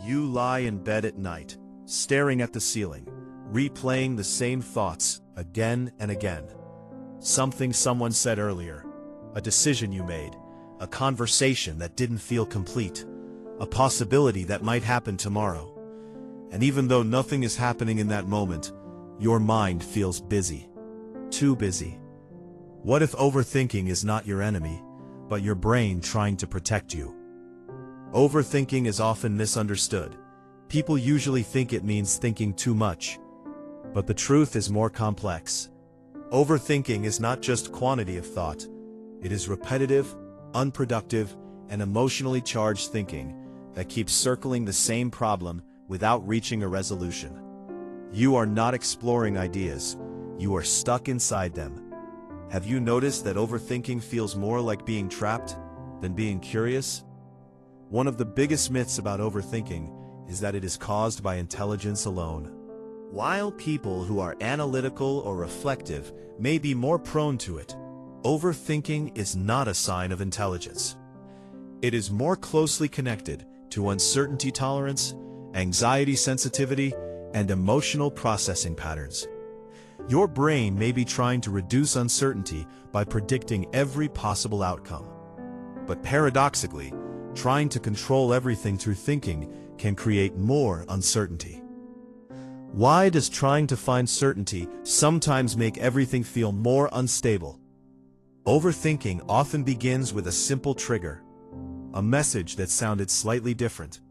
You lie in bed at night, staring at the ceiling, replaying the same thoughts again and again. Something someone said earlier, a decision you made, a conversation that didn't feel complete, a possibility that might happen tomorrow. And even though nothing is happening in that moment, your mind feels busy. Too busy. What if overthinking is not your enemy, but your brain trying to protect you? Overthinking is often misunderstood. People usually think it means thinking too much. But the truth is more complex. Overthinking is not just quantity of thought. It is repetitive, unproductive, and emotionally charged thinking that keeps circling the same problem without reaching a resolution. You are not exploring ideas. You are stuck inside them. Have you noticed that overthinking feels more like being trapped than being curious? One of the biggest myths about overthinking is that it is caused by intelligence alone. While people who are analytical or reflective may be more prone to it, overthinking is not a sign of intelligence. It is more closely connected to uncertainty tolerance, anxiety sensitivity, and emotional processing patterns. Your brain may be trying to reduce uncertainty by predicting every possible outcome. But paradoxically, trying to control everything through thinking can create more uncertainty. Why does trying to find certainty sometimes make everything feel more unstable? Overthinking often begins with a simple trigger, a message that sounded slightly different,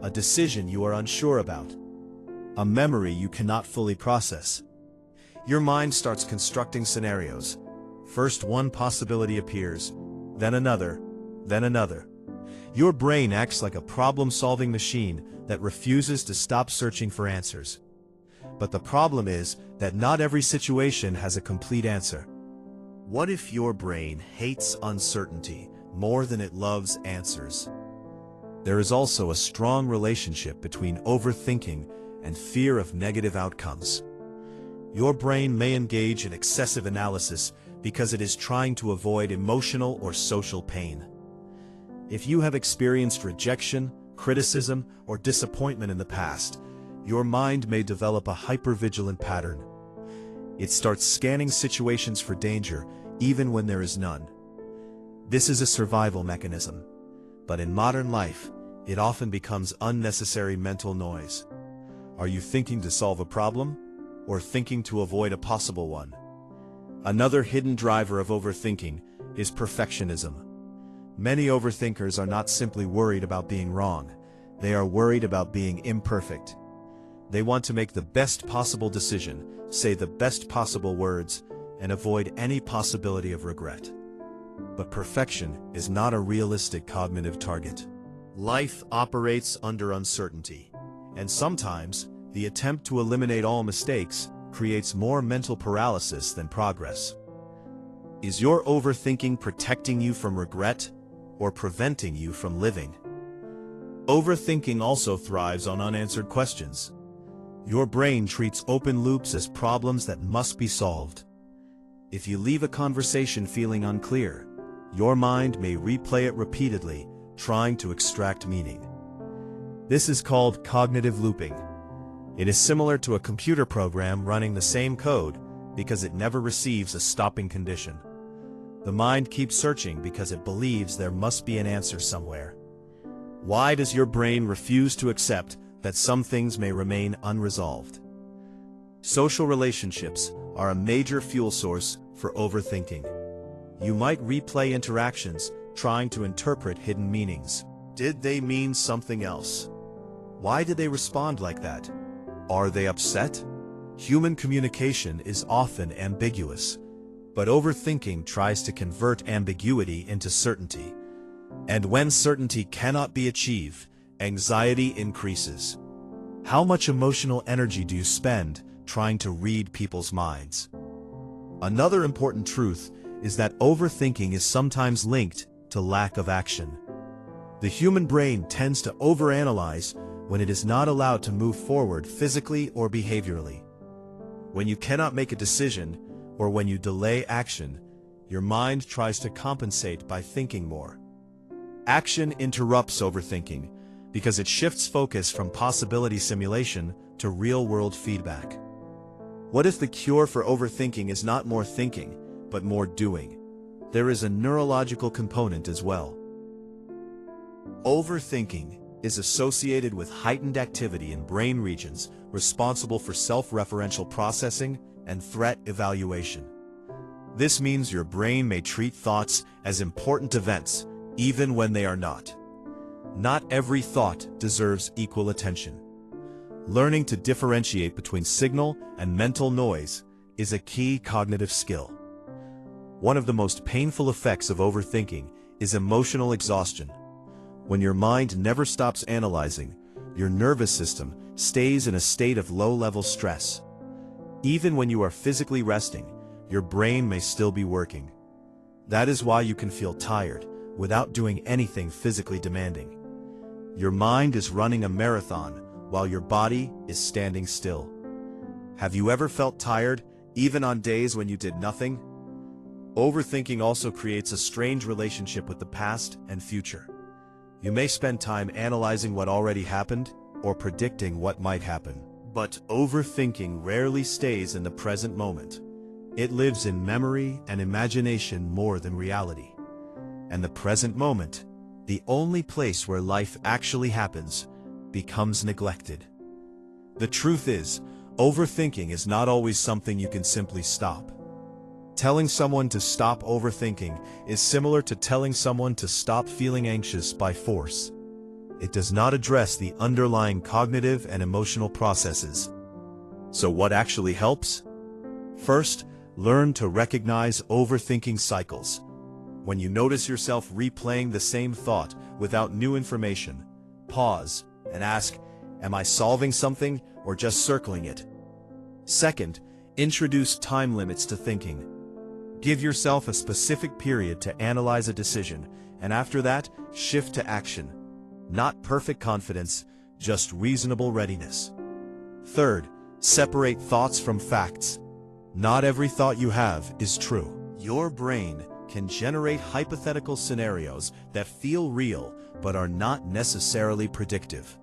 a decision you are unsure about, a memory you cannot fully process. Your mind starts constructing scenarios. First one possibility appears, then another, then another. Your brain acts like a problem-solving machine that refuses to stop searching for answers. But the problem is that not every situation has a complete answer. What if your brain hates uncertainty more than it loves answers? There is also a strong relationship between overthinking and fear of negative outcomes. Your brain may engage in excessive analysis because it is trying to avoid emotional or social pain. If you have experienced rejection, criticism, or disappointment in the past, your mind may develop a hypervigilant pattern. It starts scanning situations for danger, even when there is none. This is a survival mechanism, but in modern life, it often becomes unnecessary mental noise. Are you thinking to solve a problem, or thinking to avoid a possible one? Another hidden driver of overthinking is perfectionism. Many overthinkers are not simply worried about being wrong, they are worried about being imperfect. They want to make the best possible decision, say the best possible words, and avoid any possibility of regret. But perfection is not a realistic cognitive target. Life operates under uncertainty, and sometimes the attempt to eliminate all mistakes creates more mental paralysis than progress. Is your overthinking protecting you from regret or preventing you from living? Overthinking also thrives on unanswered questions. Your brain treats open loops as problems that must be solved. If you leave a conversation feeling unclear, your mind may replay it repeatedly, trying to extract meaning. This is called cognitive looping. It is similar to a computer program running the same code because it never receives a stopping condition. The mind keeps searching because it believes there must be an answer somewhere. Why does your brain refuse to accept that some things may remain unresolved? Social relationships are a major fuel source for overthinking. You might replay interactions, trying to interpret hidden meanings. Did they mean something else? Why did they respond like that? Are they upset? Human communication is often ambiguous, but overthinking tries to convert ambiguity into certainty. And when certainty cannot be achieved, anxiety increases. How much emotional energy do you spend trying to read people's minds? Another important truth is that overthinking is sometimes linked to lack of action. The human brain tends to overanalyze when it is not allowed to move forward physically or behaviorally. When you cannot make a decision, or when you delay action, your mind tries to compensate by thinking more. Action interrupts overthinking because it shifts focus from possibility simulation to real-world feedback. What if the cure for overthinking is not more thinking, but more doing? There is a neurological component as well. Overthinking is associated with heightened activity in brain regions responsible for self-referential processing and threat evaluation. This means your brain may treat thoughts as important events, even when they are not. Not every thought deserves equal attention. Learning to differentiate between signal and mental noise is a key cognitive skill. One of the most painful effects of overthinking is emotional exhaustion. When your mind never stops analyzing, your nervous system stays in a state of low-level stress. Even when you are physically resting, your brain may still be working. That is why you can feel tired without doing anything physically demanding. Your mind is running a marathon while your body is standing still. Have you ever felt tired, even on days when you did nothing? Overthinking also creates a strange relationship with the past and future. You may spend time analyzing what already happened or predicting what might happen. But overthinking rarely stays in the present moment. It lives in memory and imagination more than reality. And the present moment, the only place where life actually happens, becomes neglected. The truth is, overthinking is not always something you can simply stop. Telling someone to stop overthinking is similar to telling someone to stop feeling anxious by force. It does not address the underlying cognitive and emotional processes. So what actually helps? First, learn to recognize overthinking cycles. When you notice yourself replaying the same thought without new information, pause and ask, am I solving something or just circling it? Second, introduce time limits to thinking. Give yourself a specific period to analyze a decision, and after that, shift to action. Not perfect confidence, just reasonable readiness. Third, separate thoughts from facts. Not every thought you have is true. Your brain can generate hypothetical scenarios that feel real but are not necessarily predictive.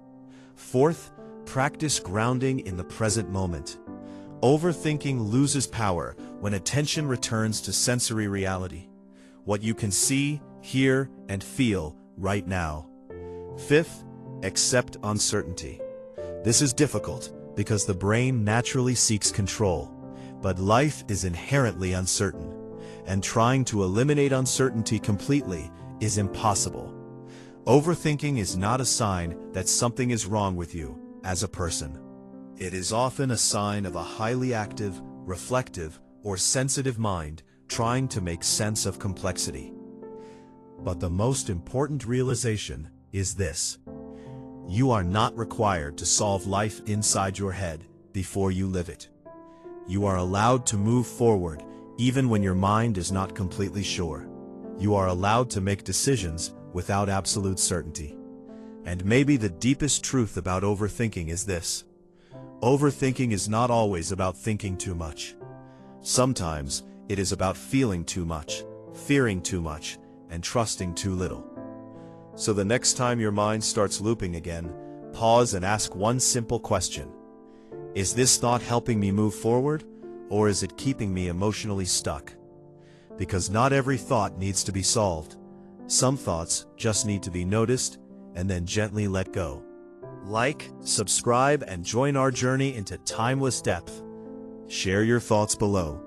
Fourth, practice grounding in the present moment. Overthinking loses power when attention returns to sensory reality, what you can see, hear, and feel right now. Fifth, accept uncertainty. This is difficult because the brain naturally seeks control, but life is inherently uncertain, and trying to eliminate uncertainty completely is impossible. Overthinking is not a sign that something is wrong with you as a person. It is often a sign of a highly active, reflective, or sensitive mind trying to make sense of complexity. But the most important realization is this: you are not required to solve life inside your head before you live it. You are allowed to move forward even when your mind is not completely sure. You are allowed to make decisions without absolute certainty. And maybe the deepest truth about overthinking is this: overthinking is not always about thinking too much. Sometimes it is about feeling too much, fearing too much, and trusting too little. So the next time your mind starts looping again, pause and ask one simple question. Is this thought helping me move forward, or is it keeping me emotionally stuck? Because not every thought needs to be solved. Some thoughts just need to be noticed and then gently let go. Like, subscribe, and join our journey into timeless depth. Share your thoughts below.